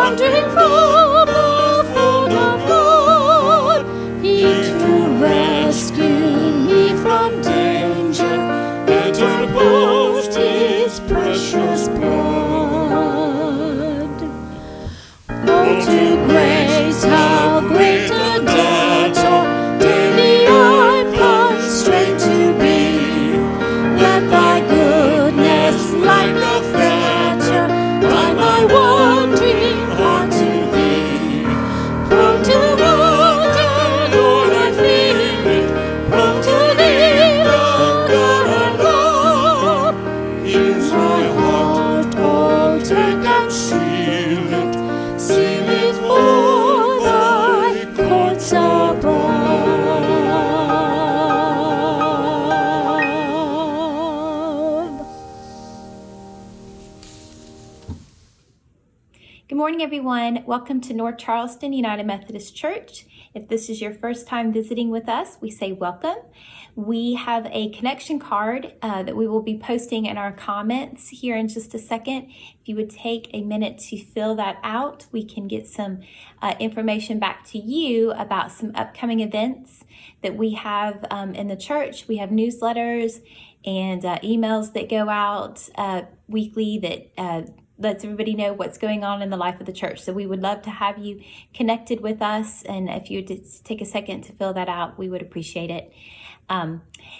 wandering from the fold of love. everyone. Welcome to North Charleston United Methodist Church. If this is your first time visiting with us, we say welcome. We have a connection card that we will be posting in our comments here in just a second. If you would take a minute to fill that out, we can get some information back to you about some upcoming events that we have in the church. We have newsletters and emails that go out weekly that lets everybody know what's going on in the life of the church. So we would love to have you connected with us. And if you would take a second to fill that out, we would appreciate it.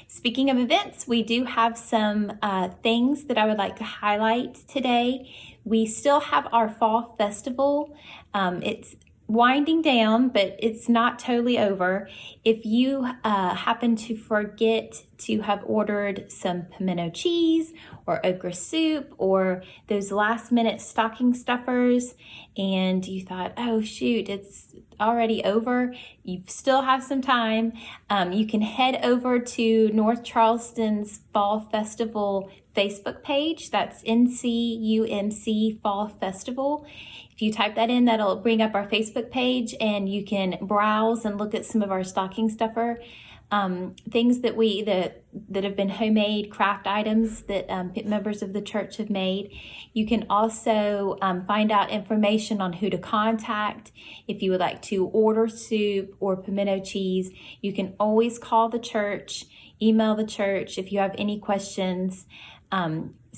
Speaking of events, we do have some things that I would like to highlight today. We still have our fall festival. It's winding down, but it's not totally over. If you happen to forget to have ordered some pimento cheese or okra soup or those last minute stocking stuffers and you thought, oh shoot, it's already over, you still have some time, you can head over to North Charleston's Fall Festival Facebook page. That's NCUMC Fall Festival. If you type that in, that'll bring up our Facebook page and you can browse and look at some of our stocking stuffer things that have been homemade craft items that members of the church have made. You can also find out information on who to contact if you would like to order soup or pimento cheese. You can always call the church, email the church if you have any questions.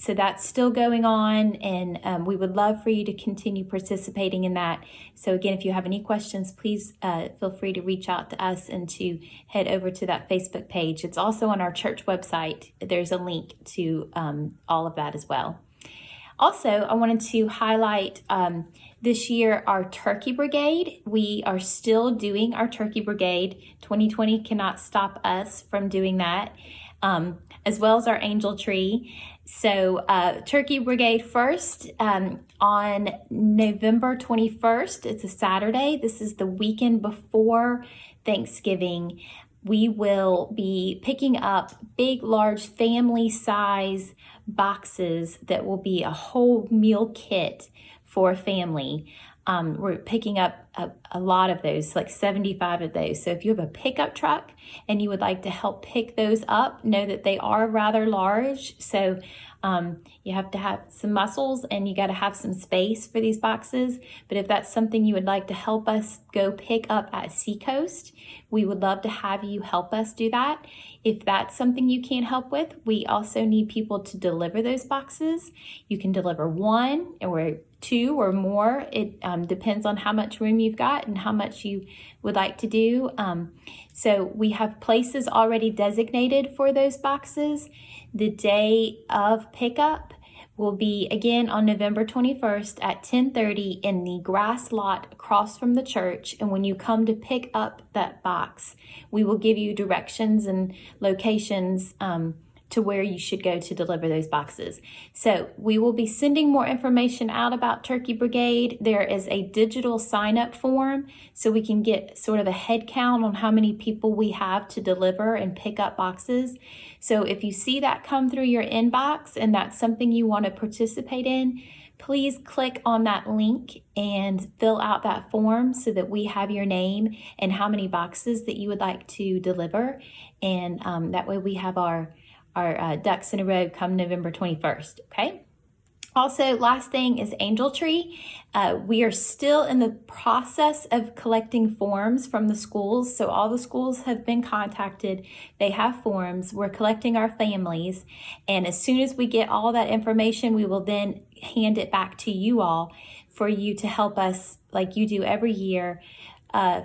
So that's still going on, and we would love for you to continue participating in that. So again, if you have any questions, please feel free to reach out to us and to head over to that Facebook page. It's also on our church website. There's a link to all of that as well. Also, I wanted to highlight this year our Turkey Brigade. We are still doing our Turkey Brigade. 2020 cannot stop us from doing that, as well as our Angel Tree. So Turkey Brigade first on November 21st. It's a Saturday. This is the weekend before Thanksgiving. We will be picking up big, large family size boxes that will be a whole meal kit for a family. We're picking up a lot of those, like 75 of those. So if you have a pickup truck and you would like to help pick those up, know that they are rather large. So you have to have some muscles and you got to have some space for these boxes. But if that's something you would like to help us go pick up at Seacoast, we would love to have you help us do that. If that's something you can't help with, we also need people to deliver those boxes. You can deliver one or two or more. It depends on how much room you've got and how much you would like to do. So we have places already designated for those boxes. The day of pickup will be again on November 21st at 10:30 in the grass lot across from the church. And when you come to pick up that box, we will give you directions and locations to where you should go to deliver those boxes. So we will be sending more information out about Turkey Brigade. There is a digital sign-up form so we can get sort of a head count on how many people we have to deliver and pick up boxes. So if you see that come through your inbox and that's something you want to participate in, please click on that link and fill out that form so that we have your name and how many boxes that you would like to deliver. And that way we have our ducks in a row come November 21st, okay? Also, last thing is Angel Tree. We are still in the process of collecting forms from the schools. So all the schools have been contacted. They have forms. We're collecting our families. And as soon as we get all that information, we will then hand it back to you all for you to help us like you do every year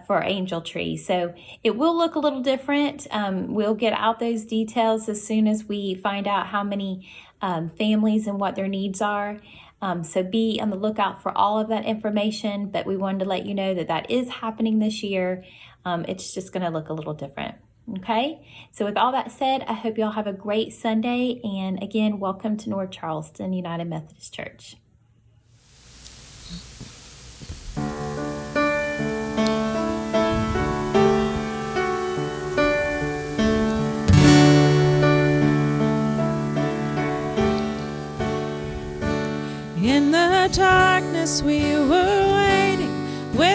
for Angel Tree. So it will look a little different. We'll get out those details as soon as we find out how many families and what their needs are. So be on the lookout for all of that information, but we wanted to let you know that that is happening this year. It's just going to look a little different. Okay, so with all that said, I hope you all have a great Sunday. And again, welcome to North Charleston United Methodist Church. In the darkness we were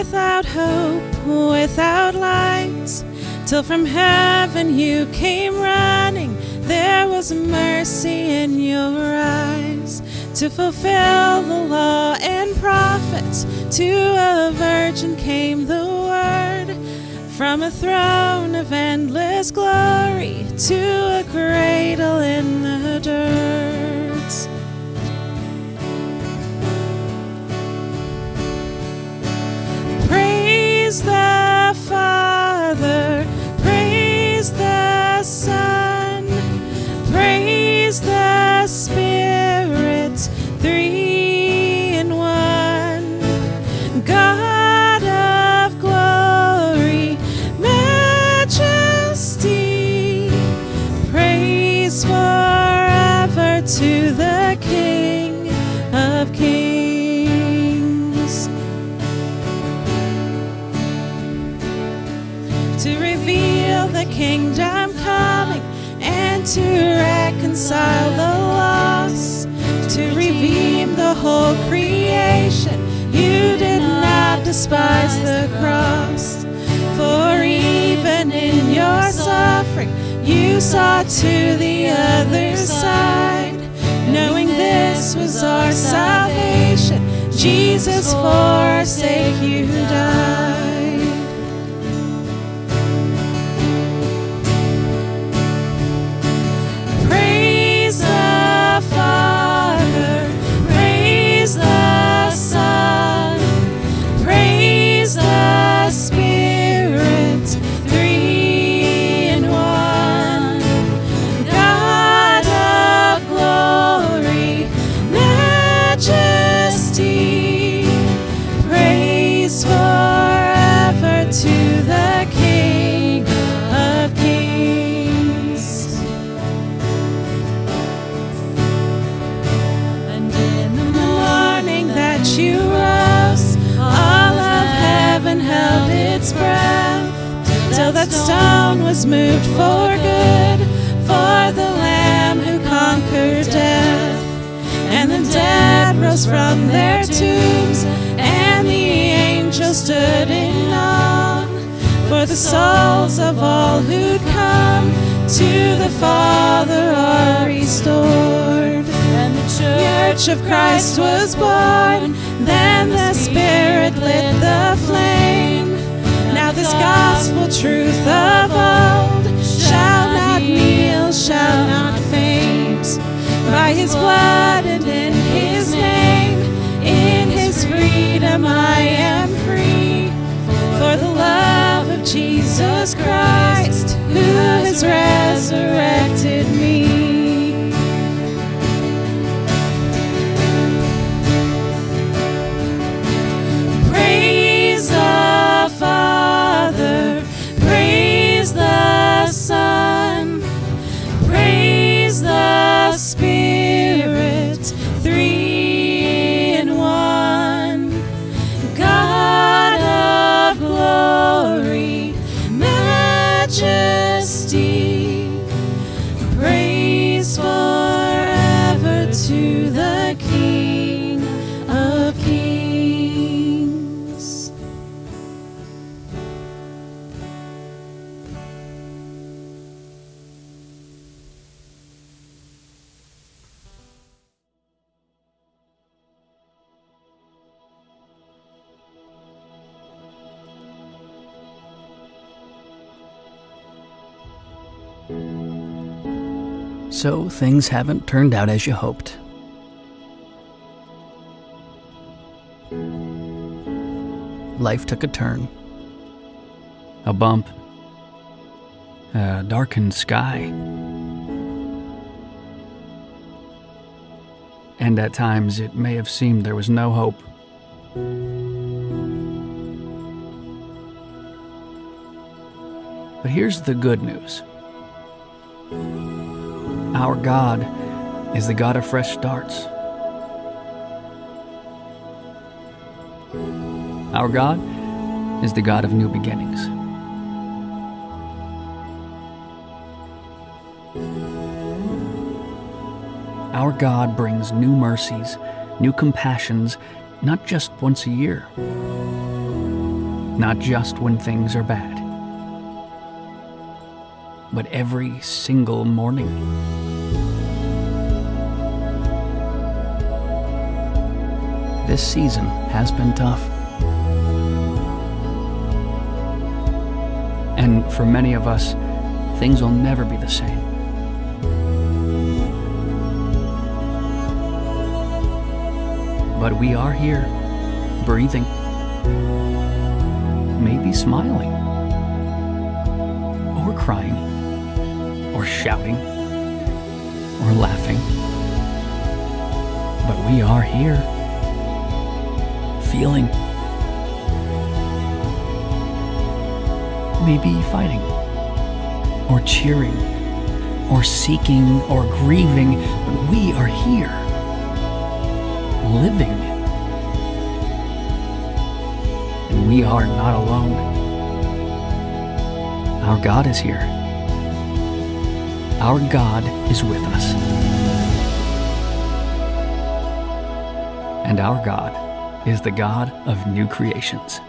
without hope, without light, till from heaven you came running. There was mercy in your eyes to fulfill the law and prophets. To a virgin came the word, from a throne of endless glory to a cradle in the dirt. Praise the Father, praise the Son, praise the Spirit, three in one. God of glory, majesty, praise forever to the King of Kings. To reveal the kingdom coming and to reconcile the lost, to redeem the whole creation. You did not despise the cross, for even in your suffering you saw to the other side. Knowing this was our salvation, Jesus, for our sake you died. Praise the Father, praise the Son, praise the Spirit, three in one. God of glory, majesty, praise forever to the King of Kings. And in the morning that you rose, all of heaven held its breath, till that stone was moved for good, for the Lamb who conquered death. And the dead rose from their tombs, and the angels stood in awe, for the souls of all who'd come to the Father are restored. And the Church of Christ was born, then the Spirit lit the flame. Now this gospel truth of old shall not kneel, shall not faint. By his blood and in his name, in his freedom I am free. For the love of Jesus Christ, who has resurrected me. Praise the Father, praise the Son, praise the Spirit, three in one. God of glory, majesty, praise forever to the King of Kings. So things haven't turned out as you hoped. Life took a turn. A bump. A darkened sky. And at times it may have seemed there was no hope. But here's the good news. Our God is the God of fresh starts. Our God is the God of new beginnings. Our God brings new mercies, new compassions, not just once a year, not just when things are bad, but every single morning. This season has been tough. And for many of us, things will never be the same. But we are here, breathing, maybe smiling, or crying, or shouting, or laughing. But we are here, feeling, maybe fighting, or cheering, or seeking, or grieving, but we are here, living. And we are not alone. Our God is here. Our God is with us. And our God is the God of new creations.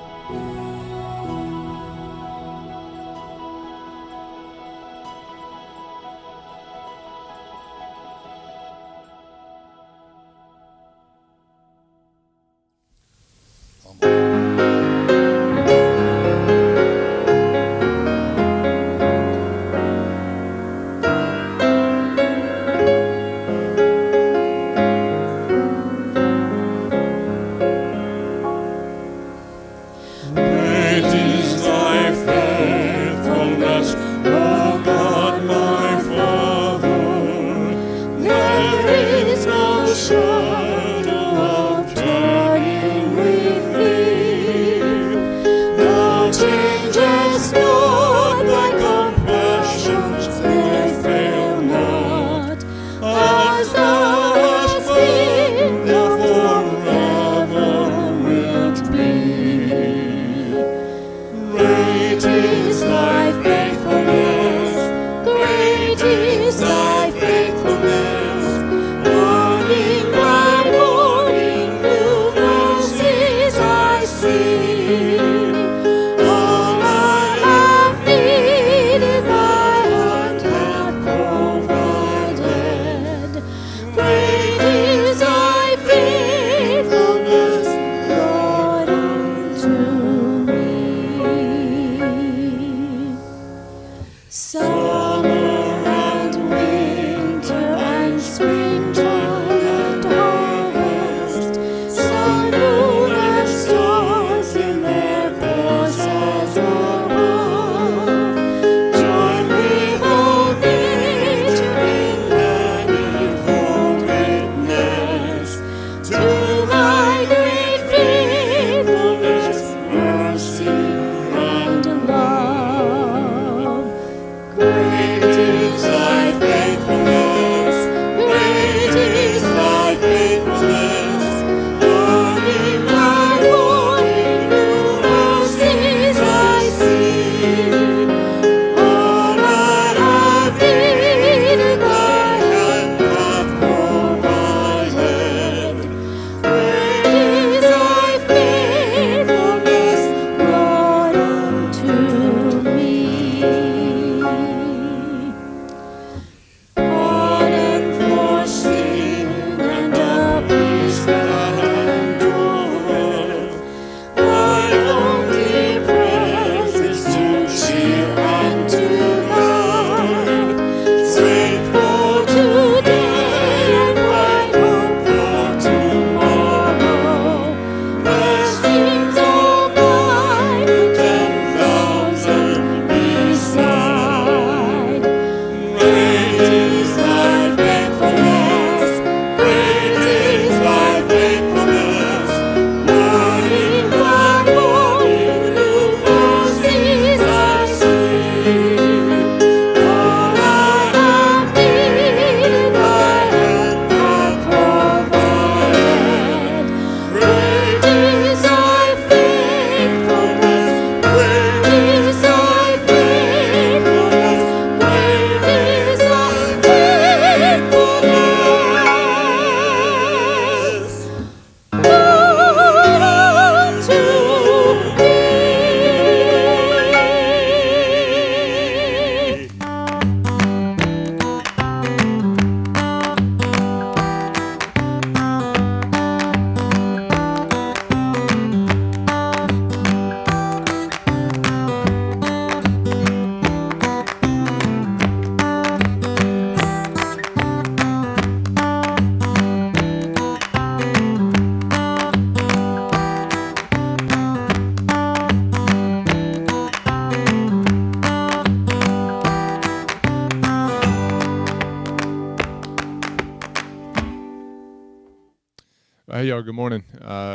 Hey, y'all. Good morning.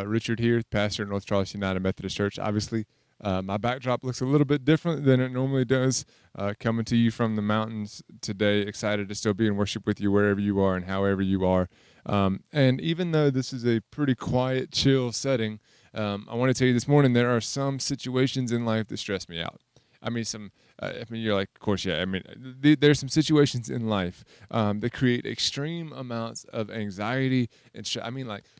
Richard here, pastor at North Charleston United Methodist Church. Obviously, my backdrop looks a little bit different than it normally does. Coming to you from the mountains today, excited to still be in worship with you wherever you are and however you are. And even though this is a pretty quiet, chill setting, I want to tell you this morning there are some situations in life that stress me out. You're like, of course, yeah. There's some situations in life that create extreme amounts of anxiety and stress.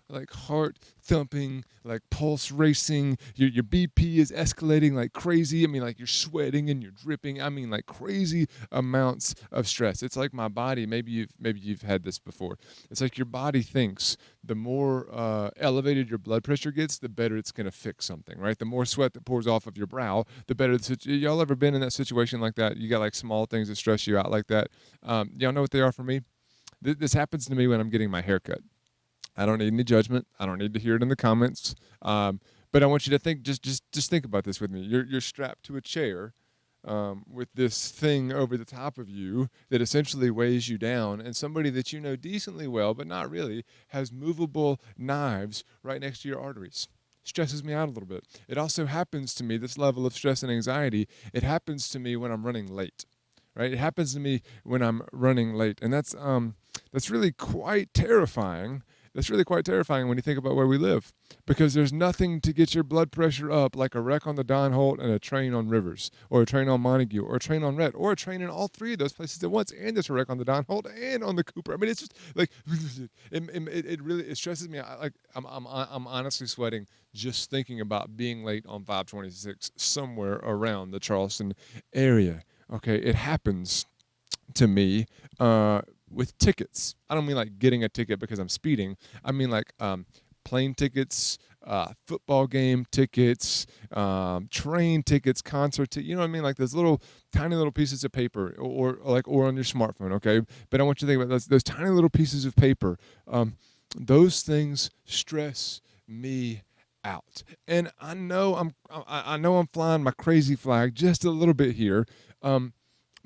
Like heart thumping, like pulse racing. Your BP is escalating like crazy. Like you're sweating and you're dripping. Like crazy amounts of stress. It's like my body. Maybe you've had this before. It's like your body thinks the more elevated your blood pressure gets, the better it's going to fix something, right? The more sweat that pours off of your brow, the better. Y'all ever been in that situation like that? You got like small things that stress you out like that. Y'all know what they are for me? This happens to me when I'm getting my hair cut. I don't need any judgment. I don't need to hear it in the comments. But I want you to think, just think about this with me. You're strapped to a chair with this thing over the top of you that essentially weighs you down, and somebody that you know decently well, but not really, has movable knives right next to your arteries. Stresses me out a little bit. It also happens to me, this level of stress and anxiety, it happens to me when I'm running late, right? It happens to me when I'm running late, and that's really quite terrifying. That's really quite terrifying when you think about where we live, because there's nothing to get your blood pressure up like a wreck on the Don Holt and a train on Rivers, or a train on Montague, or a train on Rhett, or a train in all three of those places at once, and there's a wreck on the Don Holt and on the Cooper. It's just like it really stresses me out. Like I'm honestly sweating just thinking about being late on 526 somewhere around the Charleston area. Okay, it happens to me with tickets. I don't mean like getting a ticket because I'm speeding. I mean like plane tickets, football game tickets, train tickets, concert tickets. You know what I mean? Like those little tiny little pieces of paper, or on your smartphone. Okay, but I want you to think about those tiny little pieces of paper. Those things stress me out, and I know I'm flying my crazy flag just a little bit here.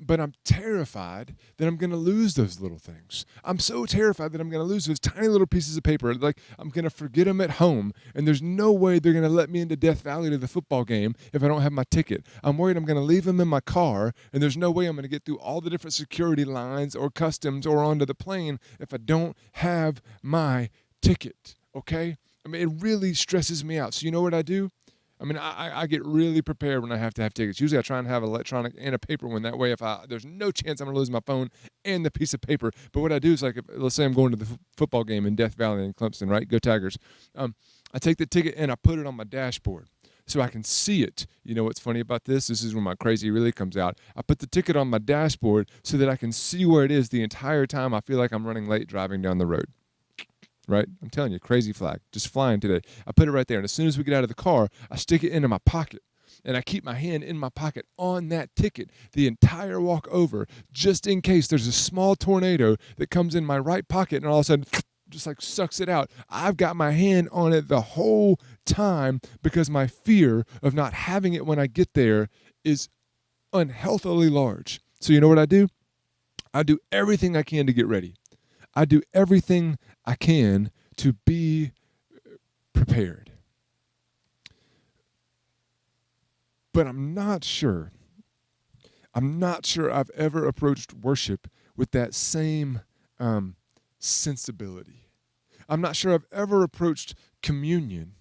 But I'm terrified that I'm going to lose those little things. I'm so terrified that I'm going to lose those tiny little pieces of paper. Like I'm going to forget them at home, and there's no way they're going to let me into Death Valley to the football game if I don't have my ticket. I'm worried I'm going to leave them in my car, and there's no way I'm going to get through all the different security lines or customs or onto the plane if I don't have my ticket, okay? It really stresses me out. So you know what I do? I get really prepared when I have to have tickets. Usually I try and have electronic and a paper one. That way, there's no chance I'm going to lose my phone and the piece of paper. But what I do is, like, let's say I'm going to the football game in Death Valley in Clemson, right? Go Tigers. I take the ticket and I put it on my dashboard so I can see it. You know what's funny about this? This is when my crazy really comes out. I put the ticket on my dashboard so that I can see where it is the entire time I feel like I'm running late driving down the road. Right? I'm telling you, crazy flag, just flying today. I put it right there, and as soon as we get out of the car, I stick it into my pocket, and I keep my hand in my pocket on that ticket the entire walk over, just in case there's a small tornado that comes in my right pocket and all of a sudden just like sucks it out. I've got my hand on it the whole time because my fear of not having it when I get there is unhealthily large. So you know what I do? I do everything I can to get ready. I do everything I can to be prepared. But I'm not sure I've ever approached worship with that same sensibility. I'm not sure I've ever approached communion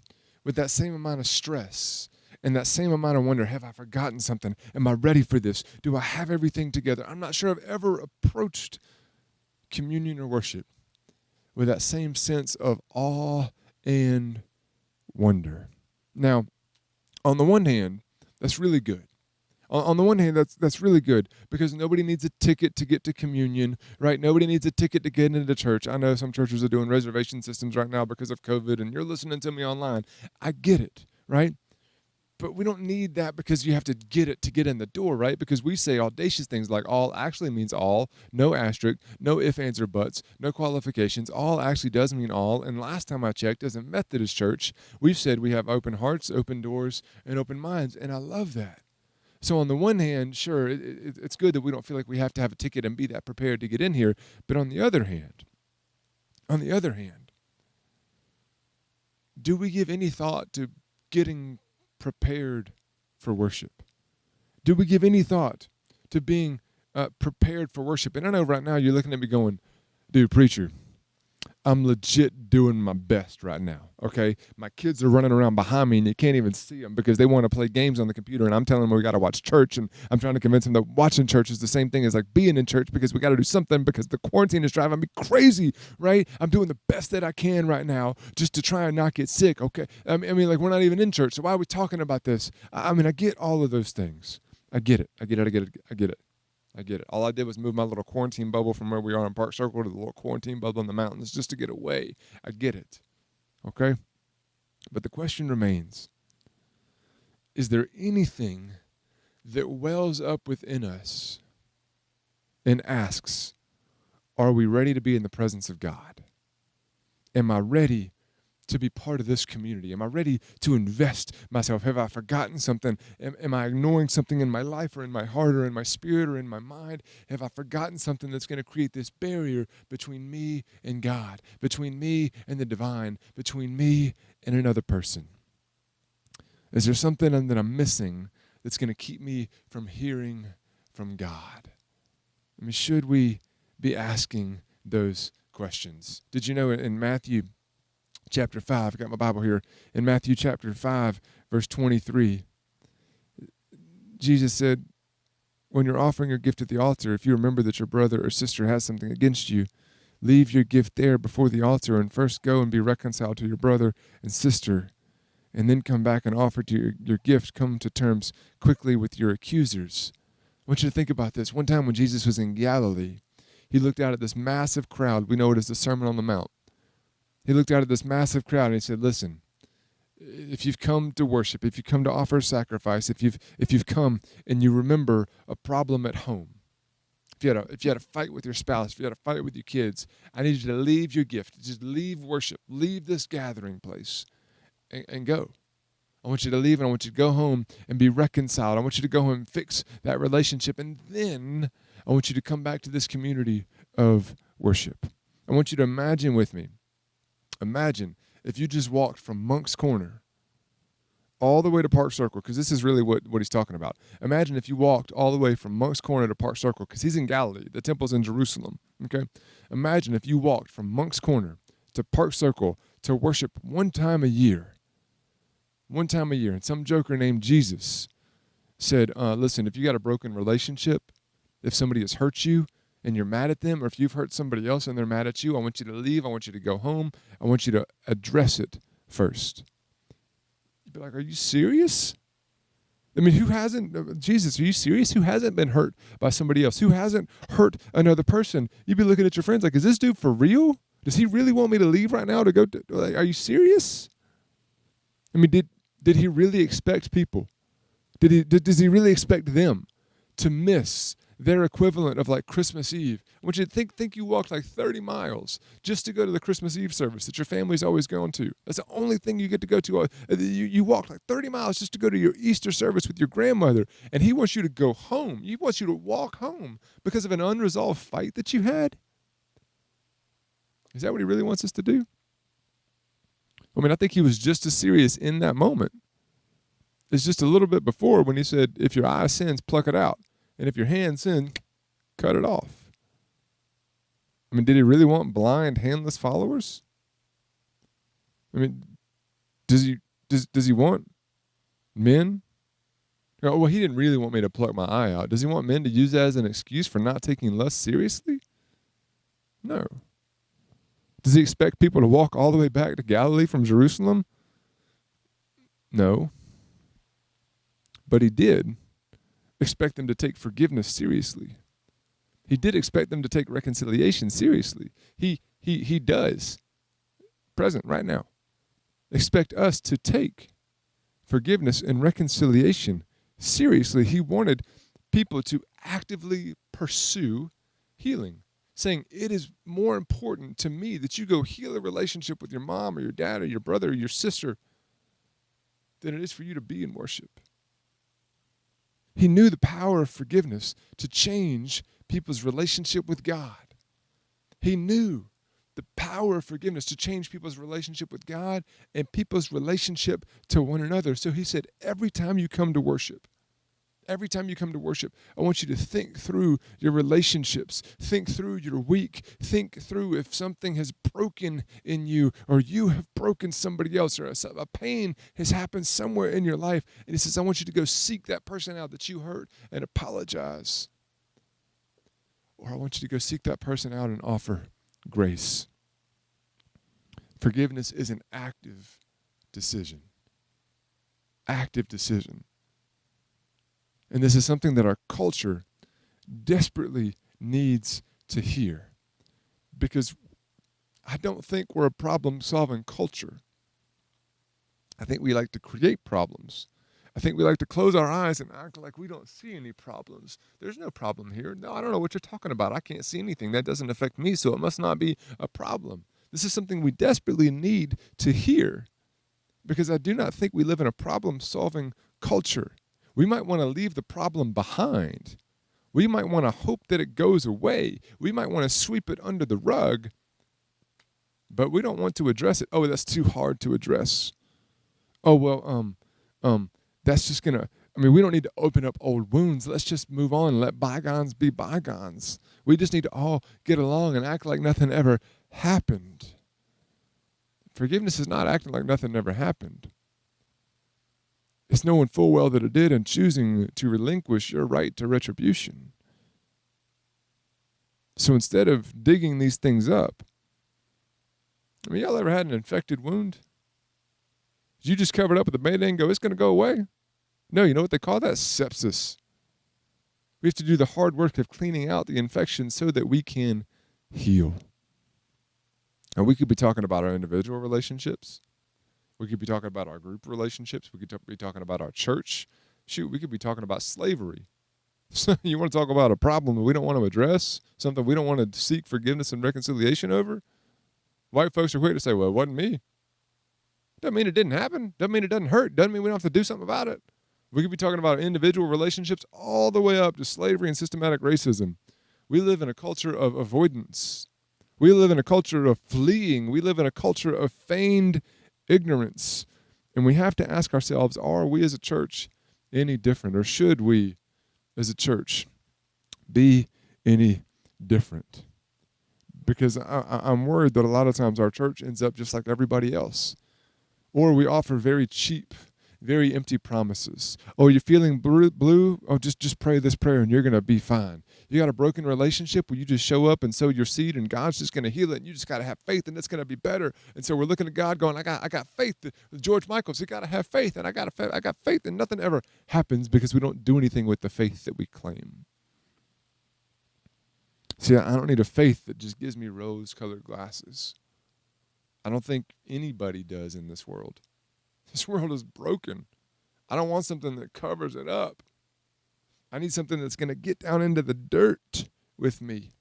with that same amount of stress and that same amount of wonder. Have I forgotten something? Am I ready for this? Do I have everything together? I'm not sure I've ever approached communion or worship with that same sense of awe and wonder. Now, on the one hand, that's really good. On the one hand, that's really good because nobody needs a ticket to get to communion, right? Nobody needs a ticket to get into church. I know some churches are doing reservation systems right now because of COVID, and you're listening to me online. I get it, right? But we don't need that because you have to get it to get in the door, right? Because we say audacious things like all actually means all, no asterisk, no ifs, ands, or buts, no qualifications. All actually does mean all. And last time I checked, as a Methodist church, we've said we have open hearts, open doors, and open minds. And I love that. So on the one hand, sure, it's good that we don't feel like we have to have a ticket and be that prepared to get in here. But on the other hand, do we give any thought to getting prepared for worship? Do we give any thought to being prepared for worship? And I know right now you're looking at me going, dude, preacher, I'm legit doing my best right now, okay? My kids are running around behind me, and you can't even see them because they want to play games on the computer, and I'm telling them we got to watch church, and I'm trying to convince them that watching church is the same thing as like being in church because we got to do something because the quarantine is driving me crazy, right? I'm doing the best that I can right now just to try and not get sick, okay? I mean, like, we're not even in church, so why are we talking about this? I mean, I get all of those things. I get it. I get it. All I did was move my little quarantine bubble from where we are in Park Circle to the little quarantine bubble in the mountains just to get away. I get it. Okay? But the question remains, is there anything that wells up within us and asks, are we ready to be in the presence of God? Am I ready to be part of this community? Am I ready to invest myself? Have I forgotten something? Am I ignoring something in my life or in my heart or in my spirit or in my mind? Have I forgotten something that's going to create this barrier between me and God, between me and the divine, between me and another person? Is there something that I'm missing that's going to keep me from hearing from God? I mean, should we be asking those questions? Did you know in Matthew chapter 5, I got my Bible here, in Matthew chapter 5, verse 23, Jesus said, when you're offering your gift at the altar, if you remember that your brother or sister has something against you, leave your gift there before the altar and first go and be reconciled to your brother and sister, and then come back and offer to your gift. Come to terms quickly with your accusers. I want you to think about this. One time when Jesus was in Galilee, he looked out at this massive crowd. We know it as the Sermon on the Mount. He looked out at this massive crowd and he said, listen, if you've come to worship, if you've come to offer sacrifice, if you've come and you remember a problem at home, if you had a fight with your spouse, if you had a fight with your kids, I need you to leave your gift. Just leave worship. Leave this gathering place and go. I want you to leave, and I want you to go home and be reconciled. I want you to go home and fix that relationship, and then I want you to come back to this community of worship. I want you to imagine with me. Imagine if you just walked from Monk's Corner all the way to Park Circle, because this is really what he's talking about. Imagine if you walked all the way from Monk's Corner to Park Circle, because he's in Galilee. The temple's in Jerusalem, okay? Imagine if you walked from Monk's Corner to Park Circle to worship one time a year, and some joker named Jesus said, listen, if you got a broken relationship, if somebody has hurt you, and you're mad at them, or if you've hurt somebody else and they're mad at you, I want you to leave. I want you to go home. I want you to address it first. You'd be like, are you serious? I mean, who hasn't, Jesus, are you serious? Who hasn't been hurt by somebody else? Who hasn't hurt another person? You'd be looking at your friends like, is this dude for real? Does he really want me to leave right now to go to, like, are you serious? I mean, did he really expect people? Does he really expect them to miss their equivalent of like Christmas Eve? I want you to think you walked like 30 miles just to go to the Christmas Eve service that your family's always going to. That's the only thing you get to go to. You walked like 30 miles just to go to your Easter service with your grandmother, and he wants you to go home. He wants you to walk home because of an unresolved fight that you had? Is that what he really wants us to do? I mean, I think he was just as serious in that moment. It's just a little bit before when he said, if your eye sins, pluck it out. And if your hand sins, cut it off. I mean, did he really want blind, handless followers? I mean, does he want men? Oh, well, he didn't really want me to pluck my eye out. Does he want men to use that as an excuse for not taking lust seriously? No. Does he expect people to walk all the way back to Galilee from Jerusalem? No. But he did expect them to take forgiveness seriously. He did expect them to take reconciliation seriously. He does, present right now, expect us to take forgiveness and reconciliation seriously. He wanted people to actively pursue healing, saying, it is more important to me that you go heal a relationship with your mom or your dad or your brother or your sister than it is for you to be in worship. He knew the power of forgiveness to change people's relationship with God. He knew the power of forgiveness to change people's relationship with God and people's relationship to one another. So he said, every time you come to worship, I want you to think through your relationships, think through your week, think through if something has broken in you or you have broken somebody else or a pain has happened somewhere in your life. And he says, I want you to go seek that person out that you hurt and apologize. Or I want you to go seek that person out and offer grace. Forgiveness is an active decision. Active decision. And this is something that our culture desperately needs to hear, because I don't think we're a problem-solving culture. I think we like to create problems. I think we like to close our eyes and act like we don't see any problems. There's no problem here. No, I don't know what you're talking about. I can't see anything. That doesn't affect me, so it must not be a problem. This is something we desperately need to hear, because I do not think we live in a problem-solving culture. We might want to leave the problem behind. We might want to hope that it goes away. We might want to sweep it under the rug, but we don't want to address it. Oh, that's too hard to address. Oh, well, that's just going to, we don't need to open up old wounds. Let's just move on and let bygones be bygones. We just need to all get along and act like nothing ever happened. Forgiveness is not acting like nothing ever happened. It's knowing full well that it did and choosing to relinquish your right to retribution. So instead of digging these things up, y'all ever had an infected wound? Did you just cover it up with a Band-Aid and go, it's going to go away? No, you know what they call that? Sepsis. We have to do the hard work of cleaning out the infection so that we can heal. And we could be talking about our individual relationships. We could be talking about our group relationships. We could be talking about our church. Shoot, we could be talking about slavery. So you want to talk about a problem that we don't want to address, something we don't want to seek forgiveness and reconciliation over? White folks are quick to say, well, it wasn't me. Doesn't mean it didn't happen. Doesn't mean it doesn't hurt. Doesn't mean we don't have to do something about it. We could be talking about individual relationships all the way up to slavery and systematic racism. We live in a culture of avoidance. We live in a culture of fleeing. We live in a culture of feigned ignorance. And we have to ask ourselves, are we as a church any different? Or should we as a church be any different? Because I'm worried that a lot of times our church ends up just like everybody else. Or we offer very cheap, very empty promises. Oh, you're feeling blue? Oh, just pray this prayer and you're going to be fine. You got a broken relationship where you just show up and sow your seed and God's just going to heal it and you just got to have faith and it's going to be better. And so we're looking at God going, I got faith. George Michael's, you got to have faith, and I got faith, and nothing ever happens because we don't do anything with the faith that we claim. See, I don't need a faith that just gives me rose-colored glasses. I don't think anybody does in this world. This world is broken. I don't want something that covers it up. I need something that's going to get down into the dirt with me,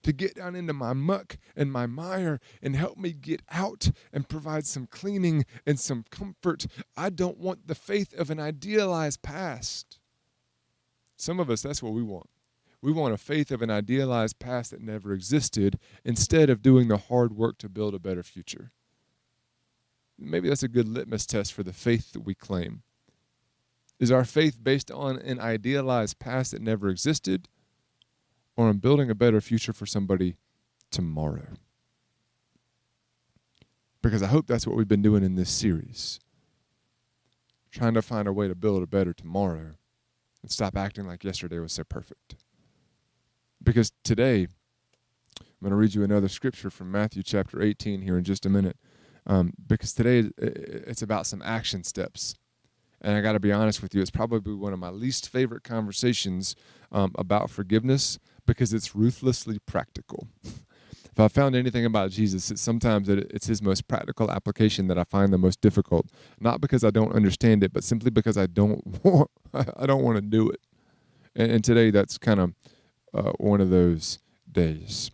to get down into my muck and my mire and help me get out and provide some cleaning and some comfort. I don't want the faith of an idealized past. Some of us, that's what we want. We want a faith of an idealized past that never existed instead of doing the hard work to build a better future. Maybe that's a good litmus test for the faith that we claim. Is our faith based on an idealized past that never existed, or on building a better future for somebody tomorrow? Because I hope that's what we've been doing in this series. Trying to find a way to build a better tomorrow and stop acting like yesterday was so perfect. Because today, I'm going to read you another scripture from Matthew chapter 18 here in just a minute. Because today it's about some action steps. And I got to be honest with you, it's probably one of my least favorite conversations about forgiveness because it's ruthlessly practical. If I found anything about Jesus, it's his most practical application that I find the most difficult. Not because I don't understand it, but simply because I don't want to do it. And today that's kind of one of those days.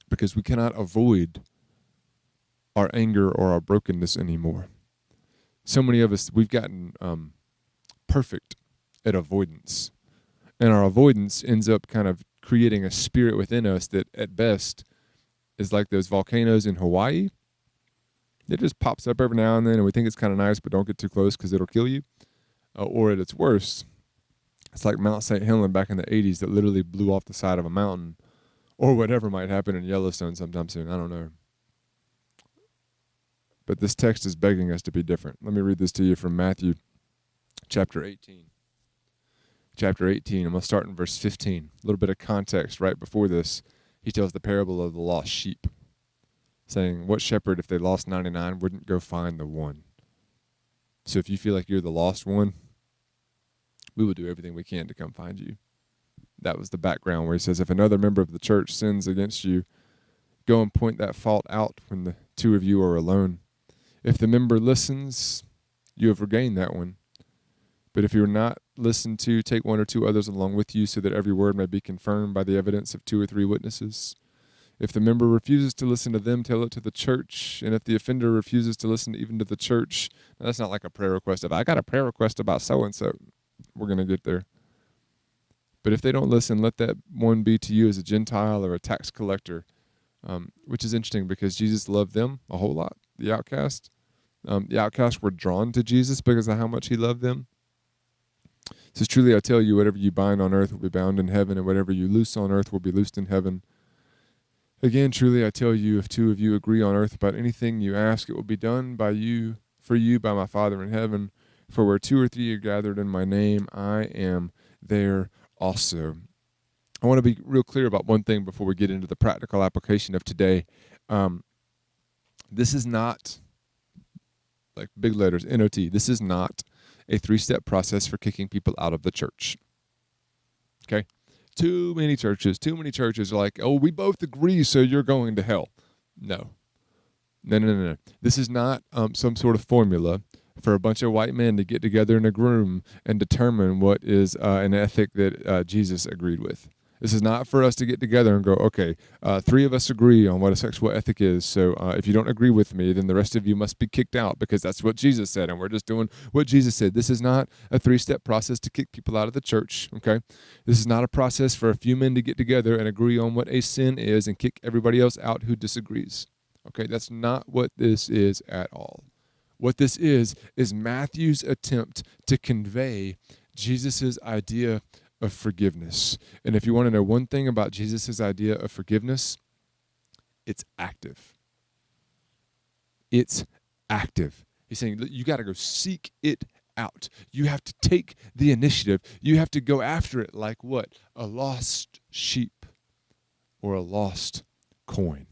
Because we cannot avoid our anger or our brokenness anymore. So many of us, we've gotten perfect at avoidance. And our avoidance ends up kind of creating a spirit within us that at best is like those volcanoes in Hawaii. It just pops up every now and then, and we think it's kind of nice, but don't get too close because it'll kill you. Or at its worst, it's like Mount St. Helens back in the 80s that literally blew off the side of a mountain, or whatever might happen in Yellowstone sometime soon. I don't know. But this text is begging us to be different. Let me read this to you from Matthew chapter 18. Chapter 18, I'm going to start in verse 15. A little bit of context right before this. He tells the parable of the lost sheep, saying, what shepherd, if they lost 99, wouldn't go find the one? So if you feel like you're the lost one, we will do everything we can to come find you. That was the background where he says, if another member of the church sins against you, go and point that fault out when the two of you are alone. If the member listens, you have regained that one. But if you are not listened to, take one or two others along with you so that every word may be confirmed by the evidence of 2 or 3 witnesses. If the member refuses to listen to them, tell it to the church. And if the offender refuses to listen even to the church, now that's not like a prayer request. If I got a prayer request about so-and-so, we're going to get there. But if they don't listen, let that one be to you as a Gentile or a tax collector, which is interesting because Jesus loved them a whole lot, the outcast. The outcasts were drawn to Jesus because of how much he loved them. It says, truly I tell you, whatever you bind on earth will be bound in heaven, and whatever you loose on earth will be loosed in heaven. Again, truly I tell you, if 2 of you agree on earth about anything you ask, it will be done by my Father in heaven. For where 2 or 3 are gathered in my name, I am there also. I want to be real clear about one thing before we get into the practical application of today. This is not, like big letters, NOT, this is not a 3-step process for kicking people out of the church. Okay? Too many churches are like, oh, we both agree, so you're going to hell. No. This is not some sort of formula for a bunch of white men to get together in a room and determine what is an ethic that Jesus agreed with. This is not for us to get together and go, okay, 3 of us agree on what a sexual ethic is, so if you don't agree with me, then the rest of you must be kicked out because that's what Jesus said, and we're just doing what Jesus said. This is not a 3-step process to kick people out of the church, okay? This is not a process for a few men to get together and agree on what a sin is and kick everybody else out who disagrees, okay? That's not what this is at all. What this is Matthew's attempt to convey Jesus' idea of forgiveness. And if you want to know one thing about Jesus' idea of forgiveness, it's active. It's active. He's saying you got to go seek it out. You have to take the initiative. You have to go after it like what? A lost sheep or a lost coin.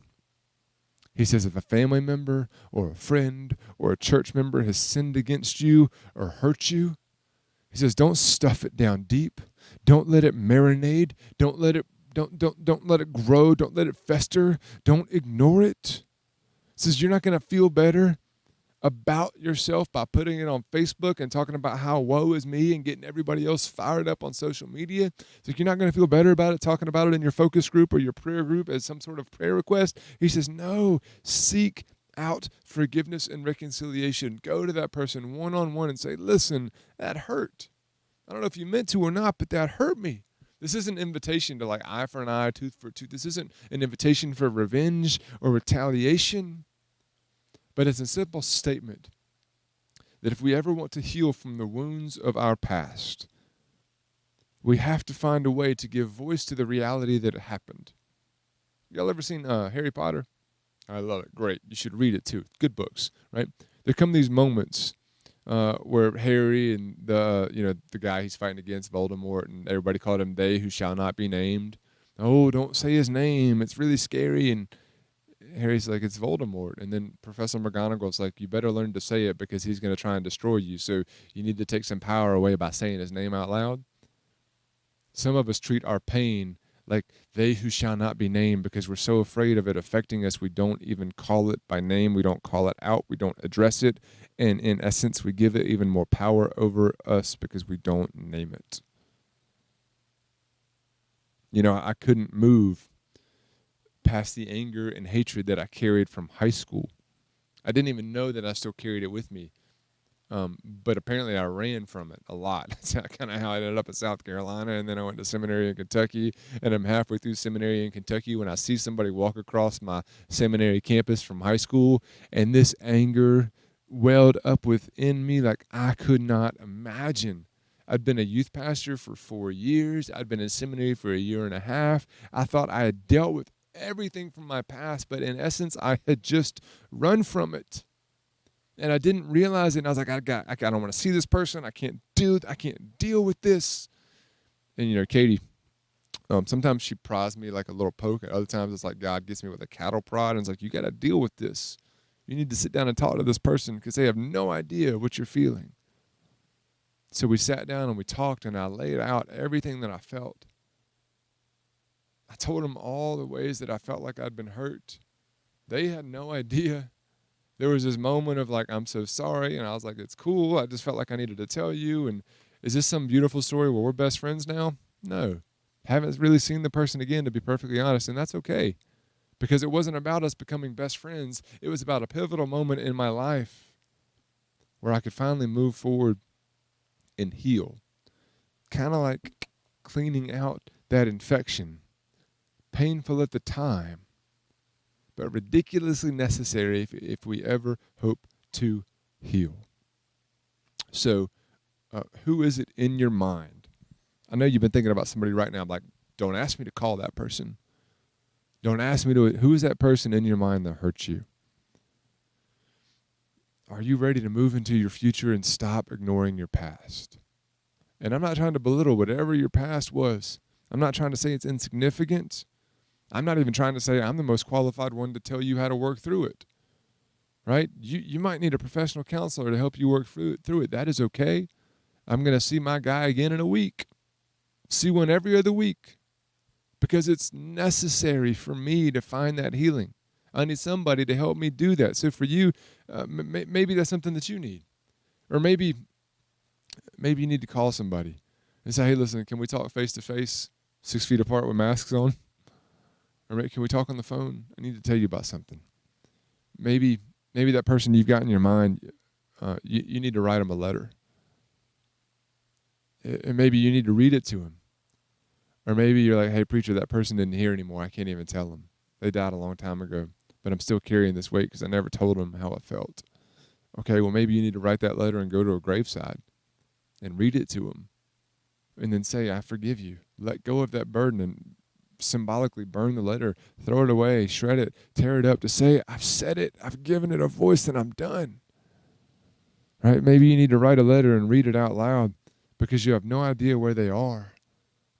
He says if a family member or a friend or a church member has sinned against you or hurt you, he says don't stuff it down deep. Don't let it marinate. Don't let it grow. Don't let it fester. Don't ignore it. He says you're not going to feel better about yourself by putting it on Facebook and talking about how woe is me and getting everybody else fired up on social media. So you're not going to feel better about it talking about it in your focus group or your prayer group as some sort of prayer request. He says, no, seek out forgiveness and reconciliation. Go to that person one-on-one and say, listen, that hurt. I don't know if you meant to or not, but that hurt me. This isn't an invitation to like eye for an eye, tooth for a tooth. This isn't an invitation for revenge or retaliation. But it's a simple statement that if we ever want to heal from the wounds of our past, we have to find a way to give voice to the reality that it happened. Y'all ever seen Harry Potter? I love it. Great. You should read it too. Good books, right? There come these moments where Harry and the guy he's fighting against, Voldemort, and everybody called him they who shall not be named. Oh, don't say his name. It's really scary. And Harry's like, it's Voldemort. And then Professor McGonagall's like, you better learn to say it because he's going to try and destroy you. So you need to take some power away by saying his name out loud. Some of us treat our pain like they who shall not be named because we're so afraid of it affecting us. We don't even call it by name. We don't call it out. We don't address it. And in essence, we give it even more power over us because we don't name it. You know, I couldn't move past the anger and hatred that I carried from high school. I didn't even know that I still carried it with me But apparently I ran from it a lot. That's kind of how I ended up in South Carolina, and then I went to seminary in Kentucky, and I'm halfway through seminary in Kentucky when I see somebody walk across my seminary campus from high school, and this anger welled up within me like I could not imagine. I'd been a youth pastor for 4 years. I'd been in seminary for a year and a half. I thought I had dealt with everything from my past, but in essence, I had just run from it. And I didn't realize it. And I was like, I don't want to see this person. I can't deal with this. And Katie, sometimes she prods me like a little poke. At other times, it's like God gets me with a cattle prod, and it's like, you got to deal with this. You need to sit down and talk to this person because they have no idea what you're feeling. So we sat down and we talked, and I laid out everything that I felt. I told them all the ways that I felt like I'd been hurt. They had no idea. There was this moment of like, I'm so sorry. And I was like, it's cool. I just felt like I needed to tell you. And is this some beautiful story where we're best friends now? No. Haven't really seen the person again, to be perfectly honest. And that's okay. Because it wasn't about us becoming best friends. It was about a pivotal moment in my life where I could finally move forward and heal. Kind of like cleaning out that infection. Painful at the time, but ridiculously necessary if we ever hope to heal. So, who is it in your mind? I know you've been thinking about somebody right now. Like, don't ask me to call that person. Don't ask me to. Who is that person in your mind that hurts you? Are you ready to move into your future and stop ignoring your past? And I'm not trying to belittle whatever your past was. I'm not trying to say it's insignificant. I'm not even trying to say I'm the most qualified one to tell you how to work through it, right? You might need a professional counselor to help you work through it. That is okay. I'm going to see my guy again in a week. See one every other week because it's necessary for me to find that healing. I need somebody to help me do that. So for you, maybe that's something that you need. Or maybe you need to call somebody and say, hey, listen, can we talk face to face, 6 feet apart with masks on? Or can we talk on the phone? I need to tell you about something. Maybe that person you've got in your mind, you need to write them a letter. And maybe you need to read it to him. Or maybe you're like, hey, preacher, that person didn't hear anymore. I can't even tell them. They died a long time ago. But I'm still carrying this weight because I never told them how it felt. Okay, well, maybe you need to write that letter and go to a graveside and read it to them. And then say, I forgive you. Let go of that burden and symbolically burn the letter, throw it away, shred it, tear it up to say, I've said it, I've given it a voice, and I'm done. Right? Maybe you need to write a letter and read it out loud because you have no idea where they are.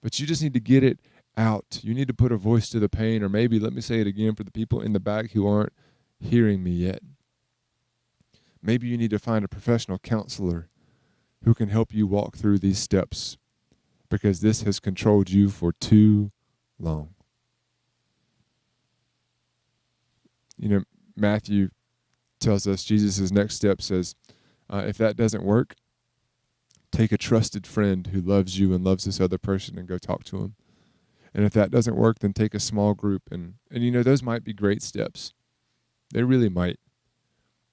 But you just need to get it out. You need to put a voice to the pain, or maybe, let me say it again for the people in the back who aren't hearing me yet. Maybe you need to find a professional counselor who can help you walk through these steps because this has controlled you for too long. Matthew tells us Jesus' next step says, if that doesn't work, take a trusted friend who loves you and loves this other person and go talk to him. And if that doesn't work, then take a small group. And those might be great steps. They really might.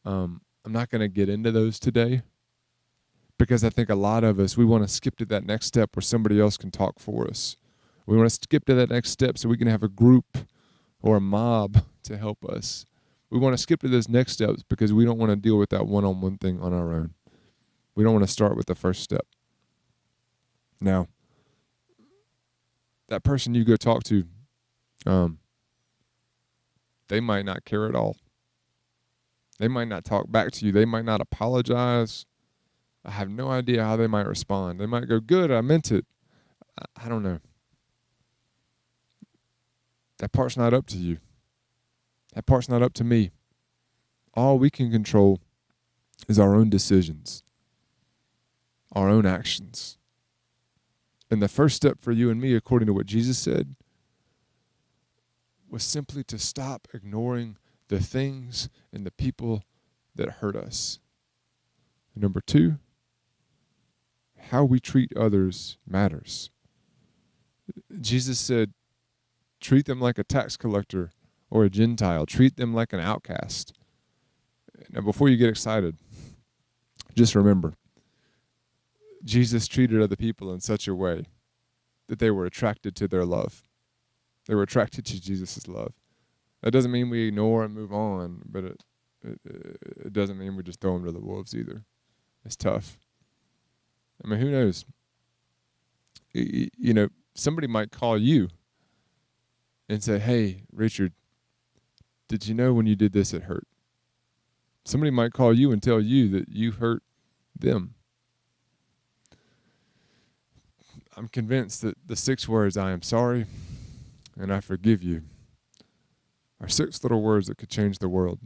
I'm not going to get into those today because I think a lot of us, we want to skip to that next step where somebody else can talk for us. We want to skip to that next step so we can have a group or a mob to help us. We want to skip to those next steps because we don't want to deal with that one-on-one thing on our own. We don't want to start with the first step. Now, that person you go talk to, they might not care at all. They might not talk back to you. They might not apologize. I have no idea how they might respond. They might go, good, I meant it. I don't know. That part's not up to you. That part's not up to me. All we can control is our own decisions, our own actions. And the first step for you and me, according to what Jesus said, was simply to stop ignoring the things and the people that hurt us. And number 2, how we treat others matters. Jesus said, treat them like a tax collector or a Gentile. Treat them like an outcast. Now, before you get excited, just remember, Jesus treated other people in such a way that they were attracted to their love. They were attracted to Jesus' love. That doesn't mean we ignore and move on, but it doesn't mean we just throw them to the wolves either. It's tough. I mean, who knows? You know, somebody might call you and say, hey, Richard, did you know when you did this, it hurt? Somebody might call you and tell you that you hurt them. I'm convinced that the 6 words, I am sorry and I forgive you, are 6 little words that could change the world.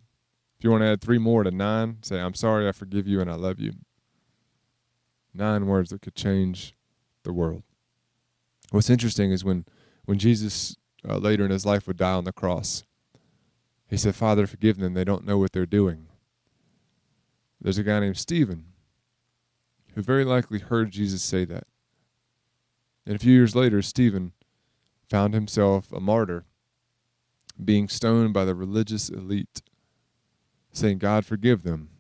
If you want to add 3 more to 9, say, I'm sorry, I forgive you, and I love you. 9 words that could change the world. What's interesting is when Jesus later in his life would die on the cross, he said, Father, forgive them. They don't know what they're doing. There's a guy named Stephen who very likely heard Jesus say that. And a few years later, Stephen found himself a martyr, being stoned by the religious elite, saying, God, forgive them.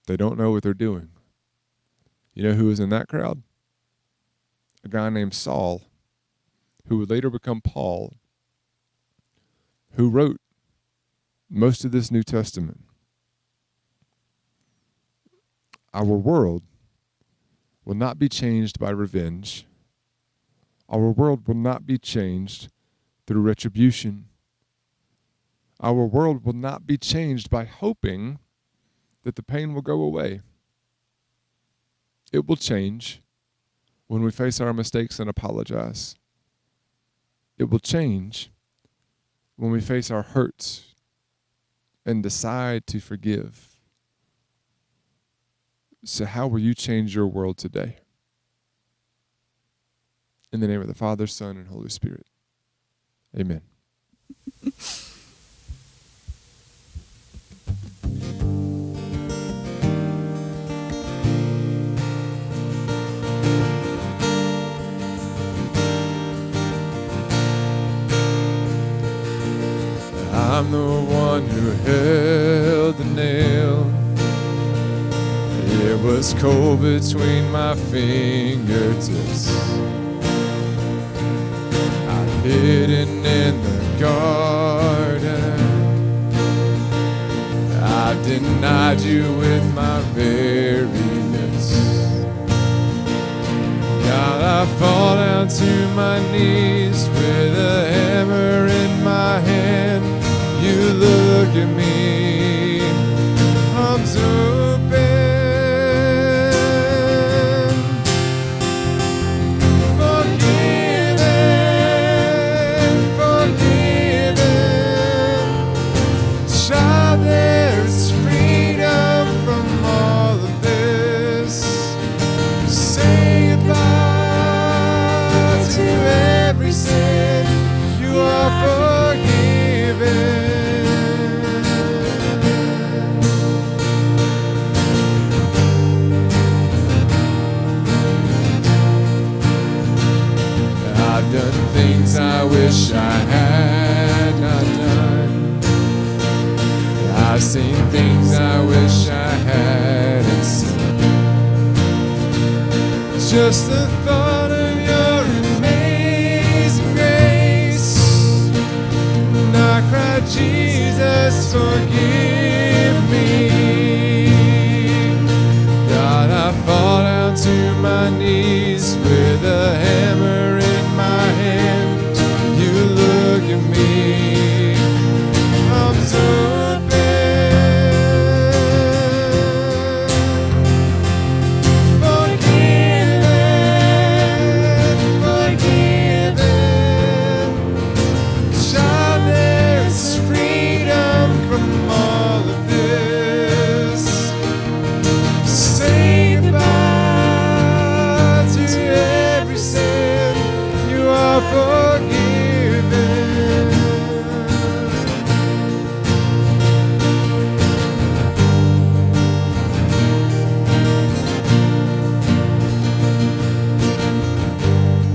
They don't know what they're doing. You know who was in that crowd? A guy named Saul, who would later become Paul, who wrote most of this New Testament. Our world will not be changed by revenge. Our world will not be changed through retribution. Our world will not be changed by hoping that the pain will go away. It will change when we face our mistakes and apologize. It will change when we face our hurts and decide to forgive. So how will you change your world today? In the name of the Father, Son, and Holy Spirit. Amen. I'm the one who held the nail. It was cold between my fingertips. I've hidden in the garden. I've denied you with my very lips. God, I fall down to my knees with a hammer in my hand. You look at me, arms open, forgiven, child, there's freedom from all of this. Say goodbye to every sin, you are forgiven. I've done things I wish I had not done. I've seen things I wish I hadn't seen. Just the thought of your amazing grace, and I cried, Jesus, forgive me. God, I fall down to my knees with a hammer in my hand. You look at me, arms open, forgiven. Child, there's freedom from all of this. Say goodbye to every sin, you are forgiven.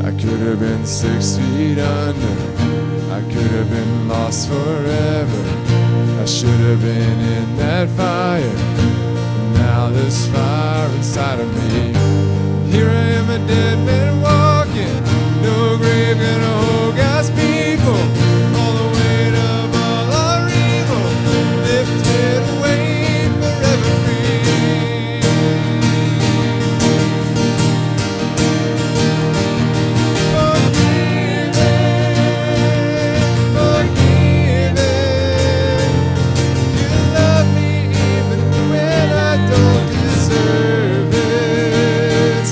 I could have been 6 feet under, I could have been lost forever. I should have been in that fire. Now Now there's fire inside of me. Here I am, a dead man walking, no grave gonna hold God's people. All the weight of all our evil lifted away, forever free. Forgiven, you love me even when I don't deserve it.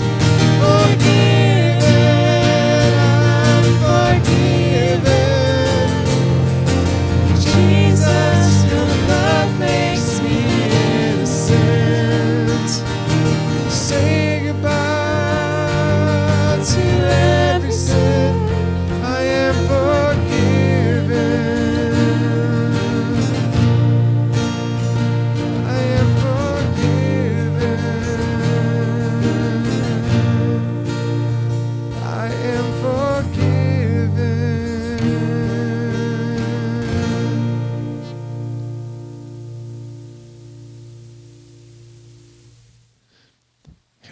Forgiven, I'm forgiven. Jesus, your love makes me innocent. Say goodbye to every sin. I am forgiven. I am forgiven. I am forgiven.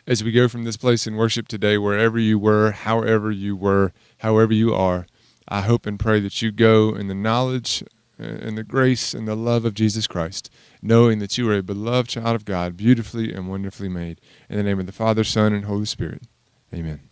As we go from this place in worship today, wherever you were, however you are, I hope and pray that you go in the knowledge and the grace and the love of Jesus Christ, knowing that you are a beloved child of God, beautifully and wonderfully made. In the name of the Father, Son, and Holy Spirit, amen.